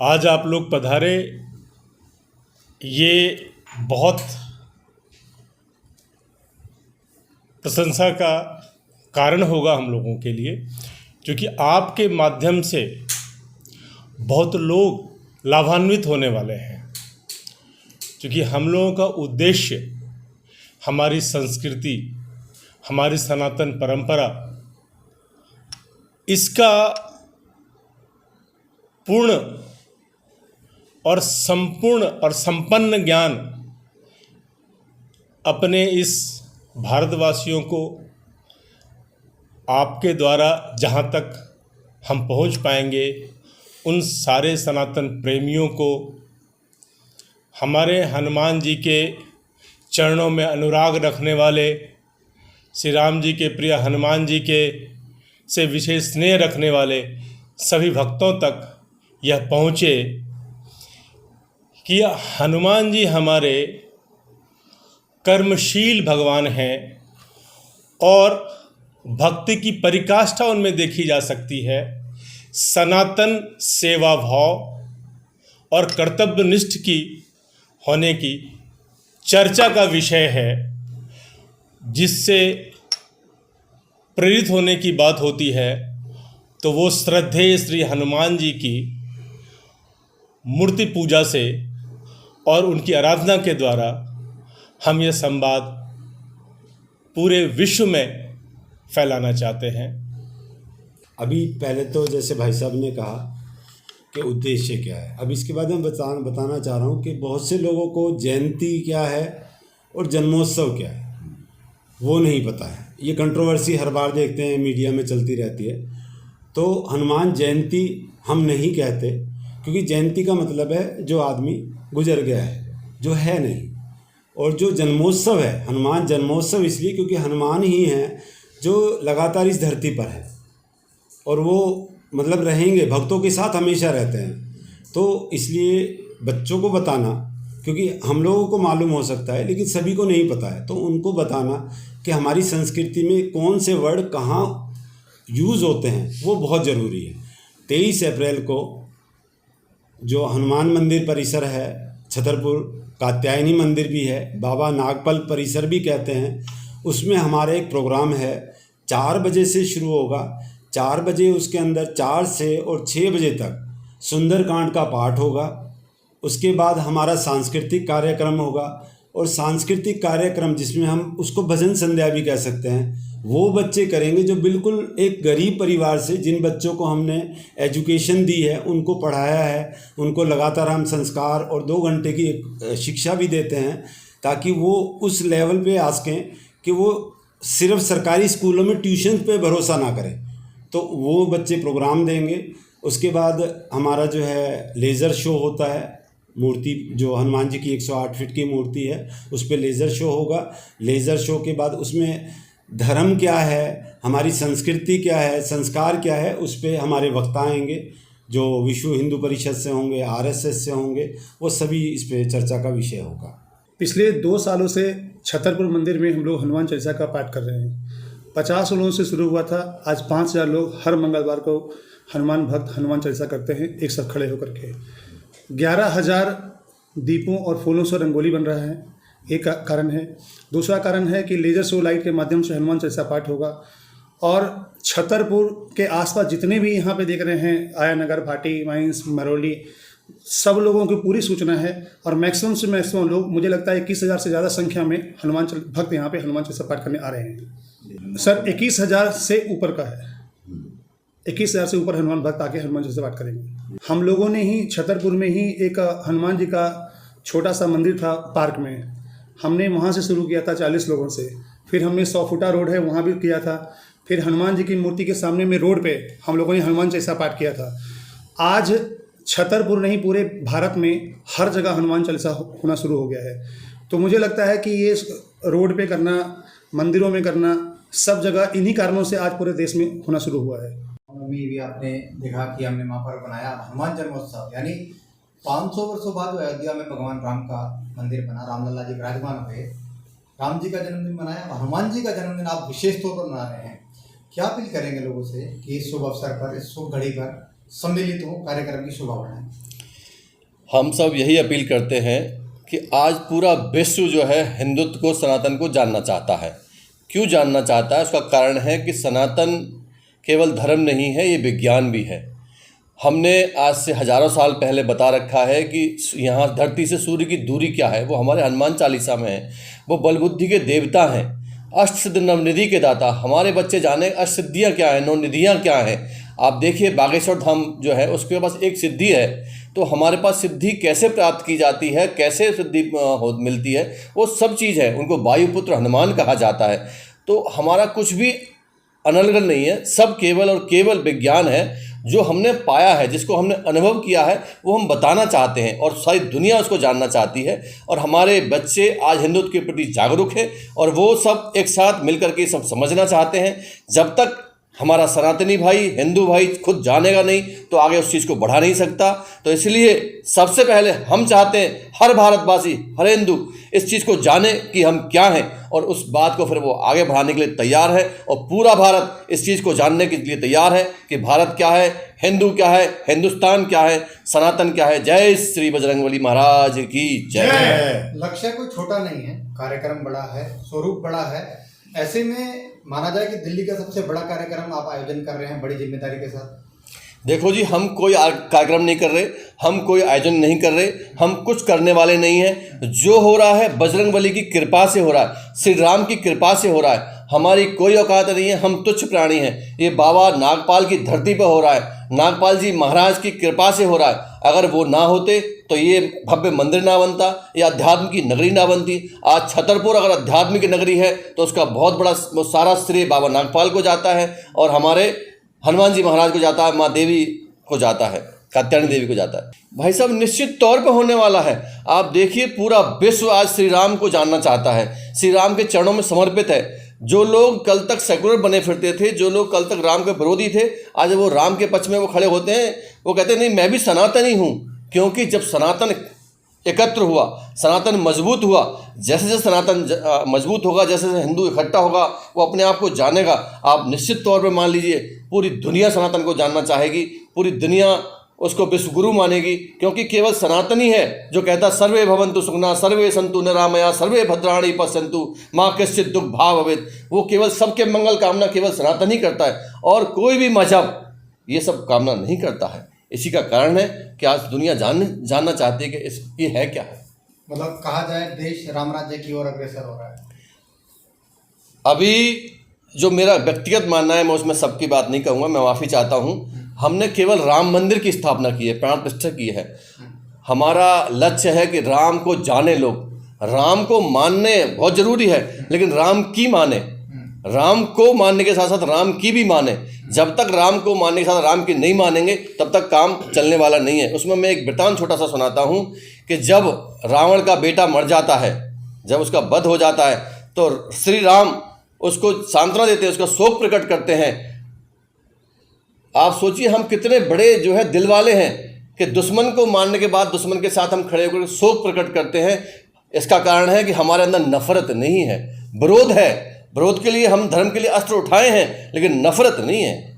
आज आप लोग पधारे, ये बहुत प्रशंसा का कारण होगा हम लोगों के लिए, क्योंकि आपके माध्यम से बहुत लोग लाभान्वित होने वाले हैं। क्योंकि हम लोगों का उद्देश्य हमारी संस्कृति, हमारी सनातन परंपरा, इसका पूर्ण और संपूर्ण और संपन्न ज्ञान अपने इस भारतवासियों को आपके द्वारा जहाँ तक हम पहुँच पाएंगे, उन सारे सनातन प्रेमियों को हमारे हनुमान जी के चरणों में अनुराग रखने वाले, श्री राम जी के प्रिय हनुमान जी के से विशेष स्नेह रखने वाले सभी भक्तों तक यह पहुँचे कि हनुमान जी हमारे कर्मशील भगवान हैं और भक्ति की परिकाष्ठा उनमें देखी जा सकती है। सनातन सेवा भाव और कर्तव्यनिष्ठ की होने की चर्चा का विषय है, जिससे प्रेरित होने की बात होती है तो वो श्रद्धेय श्री हनुमान जी की मूर्ति पूजा से और उनकी आराधना के द्वारा हम ये संवाद पूरे विश्व में फैलाना चाहते हैं। अभी पहले तो जैसे भाई साहब ने कहा कि उद्देश्य क्या है, अब इसके बाद मैं बताना चाह रहा हूँ कि बहुत से लोगों को जयंती क्या है और जन्मोत्सव क्या है वो नहीं पता है। ये कंट्रोवर्सी हर बार देखते हैं, मीडिया में चलती रहती है। तो हनुमान जयंती हम नहीं कहते, क्योंकि जयंती का मतलब है जो आदमी गुजर गया है, जो है नहीं। और जो जन्मोत्सव है, हनुमान जन्मोत्सव इसलिए क्योंकि हनुमान ही हैं जो लगातार इस धरती पर है और वो मतलब रहेंगे, भक्तों के साथ हमेशा रहते हैं। तो इसलिए बच्चों को बताना, क्योंकि हम लोगों को मालूम हो सकता है लेकिन सभी को नहीं पता है, तो उनको बताना कि हमारी संस्कृति में कौन से वर्ड कहाँ यूज़ होते हैं वो बहुत ज़रूरी है। 23 अप्रैल को जो हनुमान मंदिर परिसर है, छतरपुर कात्यायनी मंदिर भी है, बाबा नागपल परिसर भी कहते हैं, उसमें हमारा एक प्रोग्राम है। 4 बजे से शुरू होगा। 4 बजे उसके अंदर 4 से और 6 बजे तक सुंदरकांड का पाठ होगा। उसके बाद हमारा सांस्कृतिक कार्यक्रम होगा, और सांस्कृतिक कार्यक्रम जिसमें हम उसको भजन संध्या भी कह सकते हैं, वो बच्चे करेंगे जो बिल्कुल एक गरीब परिवार से, जिन बच्चों को हमने एजुकेशन दी है, उनको पढ़ाया है, उनको लगातार हम संस्कार और 2 घंटे की एक शिक्षा भी देते हैं, ताकि वो उस लेवल पे आ सकें कि वो सिर्फ सरकारी स्कूलों में ट्यूशन पे भरोसा ना करें। तो वो बच्चे प्रोग्राम देंगे। उसके बाद हमारा जो है लेज़र शो होता है। मूर्ति जो हनुमान जी की 108 फीट की मूर्ति है, उस पर लेज़र शो होगा। लेज़र शो के बाद उसमें धर्म क्या है, हमारी संस्कृति क्या है, संस्कार क्या है, उस पर हमारे वक्ता आएंगे जो विश्व हिंदू परिषद से होंगे, आरएसएस से होंगे, वो सभी इस पर चर्चा का विषय होगा। पिछले 2 सालों से छतरपुर मंदिर में हम लोग हनुमान चालीसा का पाठ कर रहे हैं। 50 लोगों से शुरू हुआ था, आज 5000 लोग हर मंगलवार को हनुमान भक्त हनुमान चालीसा करते हैं एक साथ खड़े होकर के। 11,000 दीपों और फूलों से रंगोली बन रहा है, एक कारण है। दूसरा कारण है कि लेज़र शो लाइट के माध्यम से हनुमान चालीसा पाठ होगा। और छतरपुर के आसपास जितने भी यहाँ पे देख रहे हैं, आयानगर, भाटी, माइंस, मरौली, सब लोगों की पूरी सूचना है। और मैक्सिमम से मैक्सिमम लोग, मुझे लगता है 21,000 से ज़्यादा संख्या में हनुमान भक्त यहाँ पे हनुमान चालीसा पाठ करने आ रहे हैं। सर 21,000 से ऊपर का है, 21,000 से ऊपर हनुमान भक्त आके हनुमान चालीसा पाठ करेंगे। हम लोगों ने ही छतरपुर में ही एक हनुमान जी का छोटा सा मंदिर था पार्क में, हमने वहाँ से शुरू किया था 40 लोगों से। फिर हमने 100 फुटा रोड है वहाँ भी किया था। फिर हनुमान जी की मूर्ति के सामने में रोड पे हम लोगों ने हनुमान चालीसा पाठ किया था। आज छतरपुर नहीं, पूरे भारत में हर जगह हनुमान चालीसा होना शुरू हो गया है। तो मुझे लगता है कि ये रोड पे करना, मंदिरों में करना, सब जगह इन्हीं कारणों से आज पूरे देश में होना शुरू हुआ है। मम्मी भी आपने देखा कि हमने वहाँ पर बनाया हनुमान जन्मोत्सव, यानी 500 वर्षों बाद अयोध्या में भगवान राम का मंदिर बना, रामलला जी विराजमान हुए, राम जी का जन्मदिन मनाया, हनुमान जी का जन्मदिन आप विशेष तौर पर मना रहे हैं। क्या अपील करेंगे लोगों से कि इस शुभ अवसर पर, इस शुभ घड़ी पर सम्मिलित हो, कार्यक्रम की शोभा बढ़ाएं? हम सब यही अपील करते हैं कि आज पूरा विश्व जो है हिंदुत्व को, सनातन को जानना चाहता है। क्यों जानना चाहता है? उसका कारण है कि सनातन केवल धर्म नहीं है, ये विज्ञान भी है। हमने आज से हज़ारों साल पहले बता रखा है कि यहाँ धरती से सूर्य की दूरी क्या है, वो हमारे हनुमान चालीसा में है। वो बल बुद्धि के देवता हैं, अष्ट सिद्ध नवनिधि के दाता। हमारे बच्चे जाने अष्ट सिद्धियाँ क्या हैं, नवनिधियाँ क्या हैं। आप देखिए बागेश्वर धाम जो है उसके पास एक सिद्धि है, तो हमारे पास सिद्धि कैसे प्राप्त की जाती है, कैसे सिद्धि मिलती है, वो सब चीज़ है। उनको वायुपुत्र हनुमान कहा जाता है। तो हमारा कुछ भी अनर्गल नहीं है, सब केवल और केवल विज्ञान है। जो हमने पाया है, जिसको हमने अनुभव किया है, वो हम बताना चाहते हैं और सारी दुनिया उसको जानना चाहती है। और हमारे बच्चे आज हिंदुत्व के प्रति जागरूक हैं और वो सब एक साथ मिलकर के सब समझना चाहते हैं। जब तक हमारा सनातनी भाई, हिंदू भाई खुद जानेगा नहीं तो आगे उस चीज़ को बढ़ा नहीं सकता। तो इसलिए सबसे पहले हम चाहते हैं हर भारतवासी, हर हिंदू इस चीज़ को जाने कि हम क्या हैं, और उस बात को फिर वो आगे बढ़ाने के लिए तैयार है। और पूरा भारत इस चीज़ को जानने के लिए तैयार है कि भारत क्या है, हिंदू क्या है, हिंदुस्तान क्या है, सनातन क्या है। जय श्री बजरंगबली महाराज की जय। लक्ष्य कोई छोटा नहीं है, कार्यक्रम बड़ा है, स्वरूप बड़ा है। ऐसे में माना जाए कि दिल्ली का सबसे बड़ा कार्यक्रम आप आयोजन कर रहे हैं बड़ी जिम्मेदारी के साथ। देखो जी, हम कोई कार्यक्रम नहीं कर रहे, हम कोई आयोजन नहीं कर रहे, हम कुछ करने वाले नहीं हैं। जो हो रहा है बजरंगबली की कृपा से हो रहा है, श्री राम की कृपा से हो रहा है। हमारी कोई औकात नहीं है, हम तुच्छ प्राणी हैं। ये बाबा नागपाल की धरती पर हो रहा है, नागपाल जी महाराज की कृपा से हो रहा है। अगर वो ना होते तो ये भव्य मंदिर ना बनता, ये अध्यात्म की नगरी ना बनती। आज छतरपुर अगर अध्यात्म की नगरी है तो उसका बहुत बड़ा सारा श्रेय बाबा नागपाल को जाता है और हमारे हनुमान जी महाराज को जाता है, माँ देवी को जाता है, कात्यायनी देवी को जाता है। भाई साहब, निश्चित तौर पर होने वाला है। आप देखिए पूरा विश्व आज श्री राम को जानना चाहता है, श्री राम के चरणों में समर्पित है। जो लोग कल तक सेकुलर बने फिरते थे, जो लोग कल तक राम के विरोधी थे, आज वो राम के पक्ष में वो खड़े होते हैं। वो कहते हैं नहीं, मैं भी सनातनी हूँ। क्योंकि जब सनातन एकत्र हुआ, सनातन मजबूत हुआ, जैसे जैसे सनातन मजबूत होगा, जैसे जैसे हिंदू इकट्ठा होगा, वो अपने आप को जानेगा। आप निश्चित तौर पे मान लीजिए पूरी दुनिया सनातन को जानना चाहेगी, पूरी दुनिया उसको विश्वगुरु मानेगी। क्योंकि केवल सनातन ही है जो कहता सर्वे भवन्तु सुखिनः, सर्वे सन्तु निरामया, सर्वे भद्राणि पश्यन्तु, माँ कश्चित् दुःख भाग् भवेत्। वो केवल सबके मंगल कामना केवल सनातन ही करता है, और कोई भी मजहब ये सब कामना नहीं करता है। इसी का कारण है कि आज दुनिया जानना चाहती है कि ये है क्या है। मतलब कहा जाए देश राम राज्य की ओर अग्रसर हो रहा है। अभी जो मेरा व्यक्तिगत मानना है, मैं उसमें सबकी बात नहीं कहूँगा, मैं माफ़ी चाहता हूँ। हमने केवल राम मंदिर की स्थापना की है, प्राण प्रतिष्ठा की है। हमारा लक्ष्य है कि राम को जाने लोग, राम को मानने बहुत ज़रूरी है, लेकिन राम की माने, राम को मानने के साथ साथ राम की भी माने। जब तक राम को मानने के साथ राम की नहीं मानेंगे तब तक काम चलने वाला नहीं है। उसमें मैं एक वृतांत छोटा सा सुनाता हूँ कि जब रावण का बेटा मर जाता है, जब उसका वध हो जाता है, तो श्री राम उसको सांत्वना देते हैं, उसका शोक प्रकट करते हैं। आप सोचिए हम कितने बड़े जो है दिल वाले हैं कि दुश्मन को मारने के बाद दुश्मन के साथ हम खड़े होकर शोक प्रकट करते हैं। इसका कारण है कि हमारे अंदर नफरत नहीं है, विरोध है। विरोध के लिए हम धर्म के लिए अस्त्र उठाए हैं, लेकिन नफरत नहीं है।